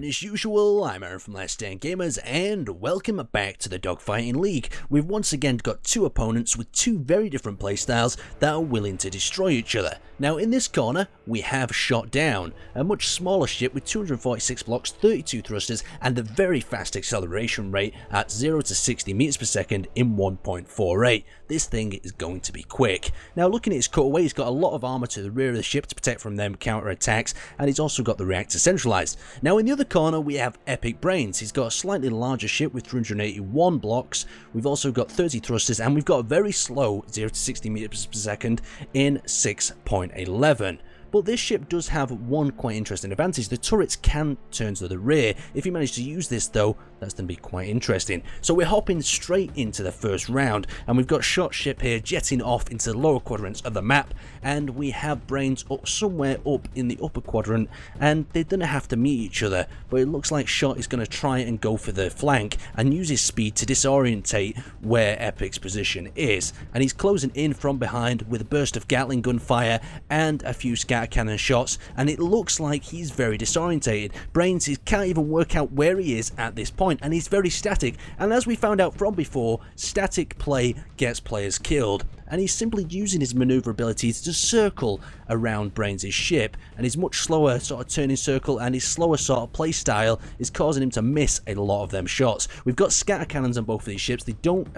as usual, I'm Aaron from Last Stand Gamers, and welcome back to the Dogfighting League. We've once again got two opponents with two very different playstyles that are willing to destroy each other. Now in this corner, we have Shot Down, a much smaller ship with 246 blocks, 32 thrusters, and a very fast acceleration rate at 0 to 60 meters per second in 1.48. This thing is going to be quick. Now looking at his cutaway, he's got a lot of armor to the rear of the ship to protect from them counter attacks, and he's also got the reactor centralized. Now in the other corner we have Epic Brains. He's got a slightly larger ship with 381 blocks, we've also got 30 thrusters, and we've got a very slow 0 to 60 meters per second in 6.11. But this ship does have one quite interesting advantage. The turrets can turn to the rear. If you manage to use this though, that's going to be quite interesting. So we're hopping straight into the first round, and we've got Shot ship here jetting off into the lower quadrants of the map, and we have Brains up somewhere up in the upper quadrant, and they don't have to meet each other, but it looks like Shot is going to try and go for the flank and use his speed to disorientate where Epic's position is, and he's closing in from behind with a burst of Gatling gun fire and a few scatter cannon shots, and it looks like he's very disorientated. Brains can't even work out where he is at this point, and he's very static, and as we found out from before, static play gets players killed, and he's simply using his maneuverability to circle around Brains' ship, and his much slower sort of turning circle and his slower sort of play style is causing him to miss a lot of them shots. We've got scatter cannons on both of these ships. They don't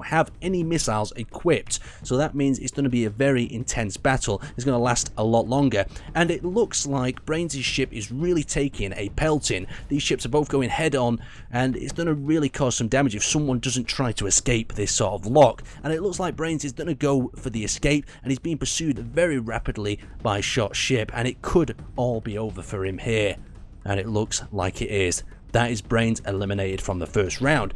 have any missiles equipped, so that means it's going to be a very intense battle. It's going to last a lot longer, and it looks like Brains' ship is really taking a pelting. These ships are both going head on, and it's going to really cause some damage if someone doesn't try to escape this sort of lock, and it looks like Brains is going to go for the escape, and he's being pursued very rapidly by Shot ship, and it could all be over for him here, and it looks like it is. That is Brains eliminated from the first round.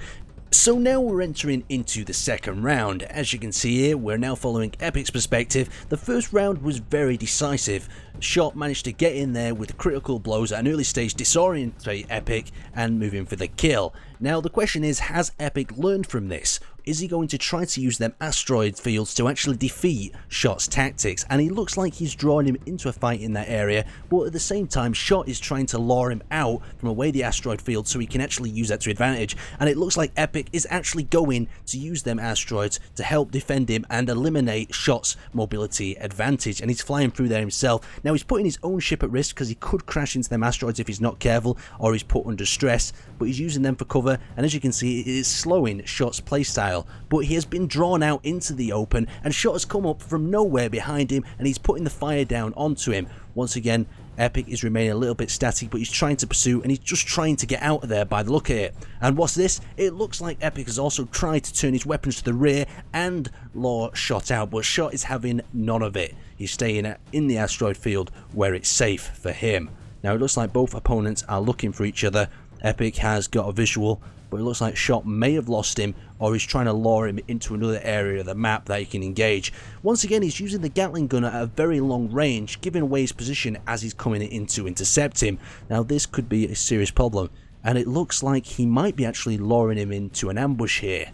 So now we're entering into the second round. As you can see here, we're now following Epic's perspective. The first round was very decisive. Shot managed to get in there with critical blows at an early stage, disorientate Epic, and move in for the kill. Now the question is, has Epic learned from this? Is he going to try to use them asteroid fields to actually defeat Shot's tactics? And he looks like he's drawing him into a fight in that area, but at the same time Shot is trying to lure him out from away the asteroid field so he can actually use that to advantage, and it looks like Epic is actually going to use them asteroids to help defend him and eliminate Shot's mobility advantage, and he's flying through there himself. Now he's putting his own ship at risk because he could crash into them asteroids if he's not careful, or he's put under stress, but he's using them for cover, and as you can see it is slowing Shot's playstyle. But he has been drawn out into the open, and Shot has come up from nowhere behind him, and he's putting the fire down onto him. Once again, Epic is remaining a little bit static, but he's trying to pursue, and he's just trying to get out of there by the look of it. And what's this? It looks like Epic has also tried to turn his weapons to the rear and lure Shot out, but Shot is having none of it. He's staying in the asteroid field where it's safe for him. Now it looks like both opponents are looking for each other. Epic has got a visual, but it looks like Shot may have lost him, or he's trying to lure him into another area of the map that he can engage. Once again, he's using the Gatling gun at a very long range, giving away his position as he's coming in to intercept him. Now this could be a serious problem, and it looks like he might be actually luring him into an ambush here.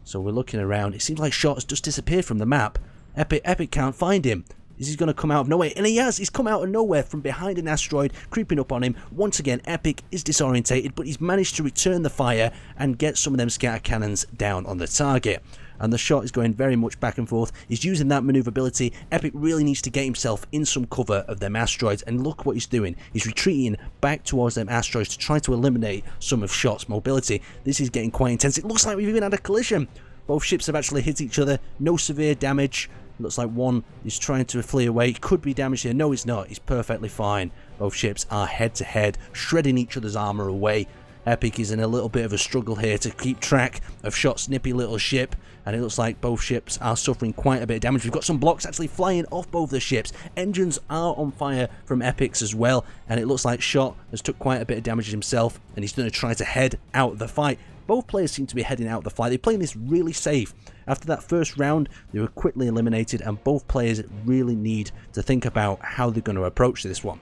So we're looking around. It seems like Shot has just disappeared from the map. Epic can't find him. Is he going to come out of nowhere? And he has. He's come out of nowhere from behind an asteroid, creeping up on him. Once again, Epic is disorientated, but he's managed to return the fire and get some of them scatter cannons down on the target. And the Shot is going very much back and forth. He's using that maneuverability. Epic really needs to get himself in some cover of them asteroids, and look what he's doing. He's retreating back towards them asteroids to try to eliminate some of Shot's mobility. This is getting quite intense. It looks like we've even had a collision. Both ships have actually hit each other. No severe damage. Looks like one is trying to flee away. Could be damaged here. No, he's not. He's perfectly fine. Both ships are head to head, shredding each other's armor away. Epic is in a little bit of a struggle here to keep track of Shot's nippy little ship, and it looks like both ships are suffering quite a bit of damage. We've got some blocks actually flying off both the ships. Engines are on fire from Epic's as well, and it looks like Shot has took quite a bit of damage himself, and he's going to try to head out of the fight. Both players seem to be heading out of the fight. They're playing this really safe. After that first round, they were quickly eliminated, and both players really need to think about how they're going to approach this one.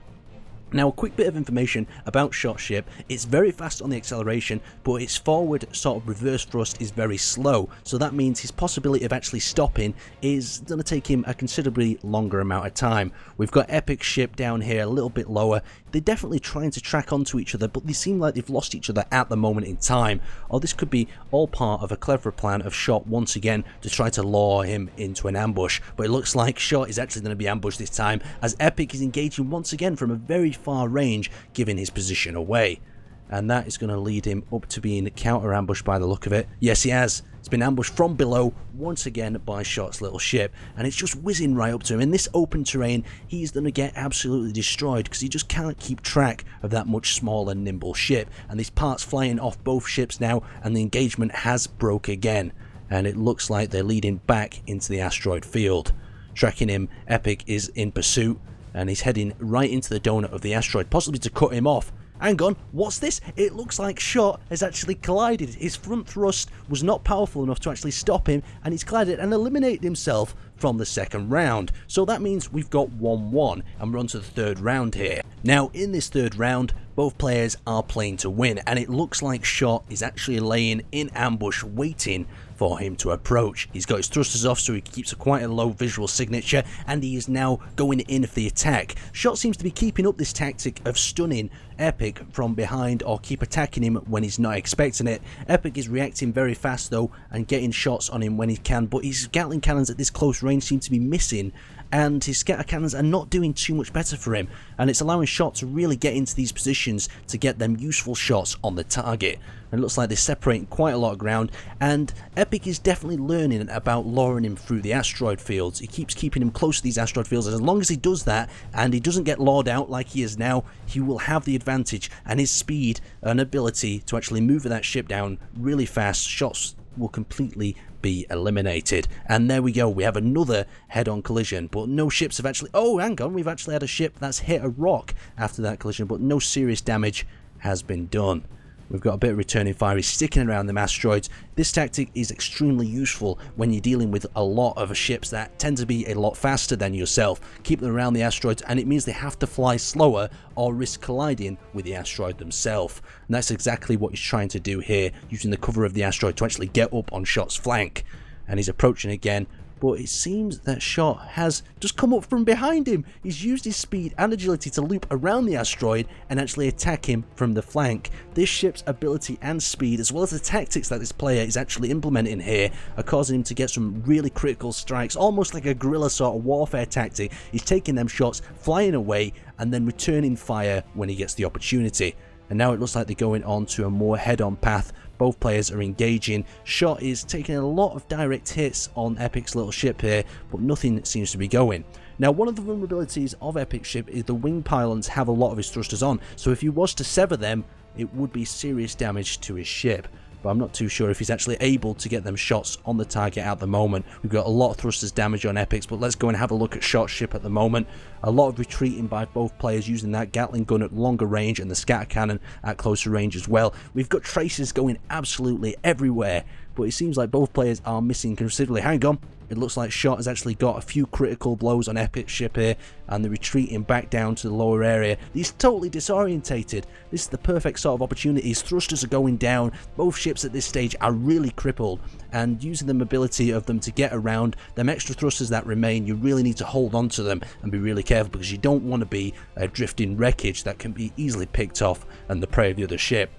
Now, a quick bit of information about Shot ship. It's very fast on the acceleration, but its forward sort of reverse thrust is very slow, so that means his possibility of actually stopping is going to take him a considerably longer amount of time. We've got Epic's ship down here a little bit lower. they're definitely trying to track onto each other, but they seem like they've lost each other at the moment in time. Or this could be all part of a clever plan of Shot once again to try to lure him into an ambush. But it looks like Shot is actually going to be ambushed this time, as Epic is engaging once again from a very far range, giving his position away. And that is going to lead him up to being counter-ambushed by the look of it. Yes, he has. He's been ambushed from below once again by Shot's little ship, and it's just whizzing right up to him. In this open terrain, he's going to get absolutely destroyed because he just can't keep track of that much smaller, nimble ship. And these parts flying off both ships now, and the engagement has broke again. And it looks like they're leading back into the asteroid field. Tracking him, Epic is in pursuit, and he's heading right into the donut of the asteroid, possibly to cut him off. Hang on, what's this? It looks like Shot has actually collided. His front thrust was not powerful enough to actually stop him, and he's collided and eliminated himself from the second round. So that means we've got 1-1, and we're on to the third round here. Now, in this third round, both players are playing to win, and it looks like Shot is actually laying in ambush, waiting for him to approach. He's got his thrusters off, so he keeps quite a low visual signature, and he is now going in for the attack. Shot seems to be keeping up this tactic of stunning Epic from behind, or keep attacking him when he's not expecting it. Epic is reacting very fast though, and getting shots on him when he can, but his Gatling cannons at this close range seem to be missing, and his scatter cannons are not doing too much better for him, and it's allowing Shot to really get into these positions to get them useful shots on the target. And it looks like they're separating quite a lot of ground, and Epic is definitely learning about luring him through the asteroid fields. He keeps keeping him close to these asteroid fields, and as long as he does that and he doesn't get lured out like he is now, he will have the advantage, and his speed and ability to actually move that ship down really fast, shots will completely be eliminated. And there we go, we have another head-on collision, but no ships have actually... Oh, hang on, we've actually had a ship that's hit a rock after that collision, but no serious damage has been done. We've got a bit of returning fire. He's sticking around them asteroids. This tactic is extremely useful when you're dealing with a lot of ships that tend to be a lot faster than yourself. Keep them around the asteroids, and it means they have to fly slower or risk colliding with the asteroid themselves. And that's exactly what he's trying to do here, using the cover of the asteroid to actually get up on Shot's flank. And he's approaching again, but it seems that Shot has just come up from behind him. He's used his speed and agility to loop around the asteroid and actually attack him from the flank. This ship's ability and speed, as well as the tactics that this player is actually implementing here, are causing him to get some really critical strikes, almost like a guerrilla sort of warfare tactic. He's taking them shots, flying away, and then returning fire when he gets the opportunity. And now it looks like they're going on to a more head-on path. Both players are engaging. Shot is taking a lot of direct hits on Epic's little ship here, but nothing seems to be going. Now, one of the vulnerabilities of Epic's ship is the wing pylons have a lot of his thrusters on, so if he was to sever them, it would be serious damage to his ship. But I'm not too sure if he's actually able to get them shots on the target at the moment. We've got a lot of thrusters damage on Epic's, but let's go and have a look at Shot's ship at the moment. A lot of retreating by both players using that Gatling gun at longer range and the scatter cannon at closer range as well. We've got traces going absolutely everywhere, but it seems like both players are missing considerably. Hang on. It looks like Shot has actually got a few critical blows on Epic's ship here, and they're retreating back down to the lower area. He's totally disorientated. This is the perfect sort of opportunity. His thrusters are going down. Both ships at this stage are really crippled, and using the mobility of them to get around, them extra thrusters that remain, you really need to hold on to them and be really careful, because you don't want to be a drifting wreckage that can be easily picked off and the prey of the other ship.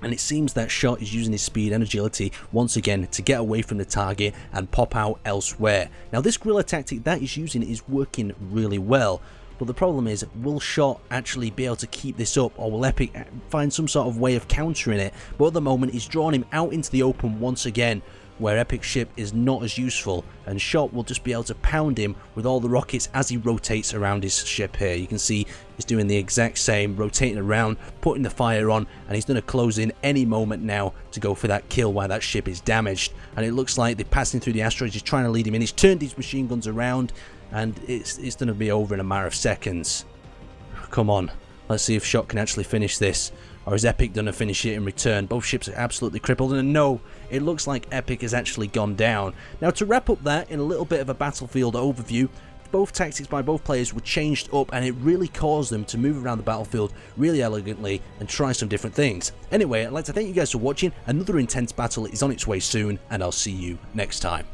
And it seems that Shot is using his speed and agility once again to get away from the target and pop out elsewhere. Now, this guerrilla tactic that he's using is working really well, but the problem is, will Shot actually be able to keep this up, or will Epic find some sort of way of countering it? But at the moment, he's drawn him out into the open once again, where Epic's ship is not as useful, and Shot will just be able to pound him with all the rockets as he rotates around his ship here. You can see he's doing the exact same, rotating around, putting the fire on, and he's going to close in any moment now to go for that kill while that ship is damaged. And it looks like they're passing through the asteroids. He's trying to lead him in. He's turned his machine guns around, and it's going to be over in a matter of seconds. Come on, let's see if Shot can actually finish this. Or is Epic going to finish it in return? Both ships are absolutely crippled, and no, it looks like Epic has actually gone down. Now, to wrap up that in a little bit of a battlefield overview, both tactics by both players were changed up, and it really caused them to move around the battlefield really elegantly and try some different things. Anyway, I'd like to thank you guys for watching. Another intense battle is on its way soon, and I'll see you next time.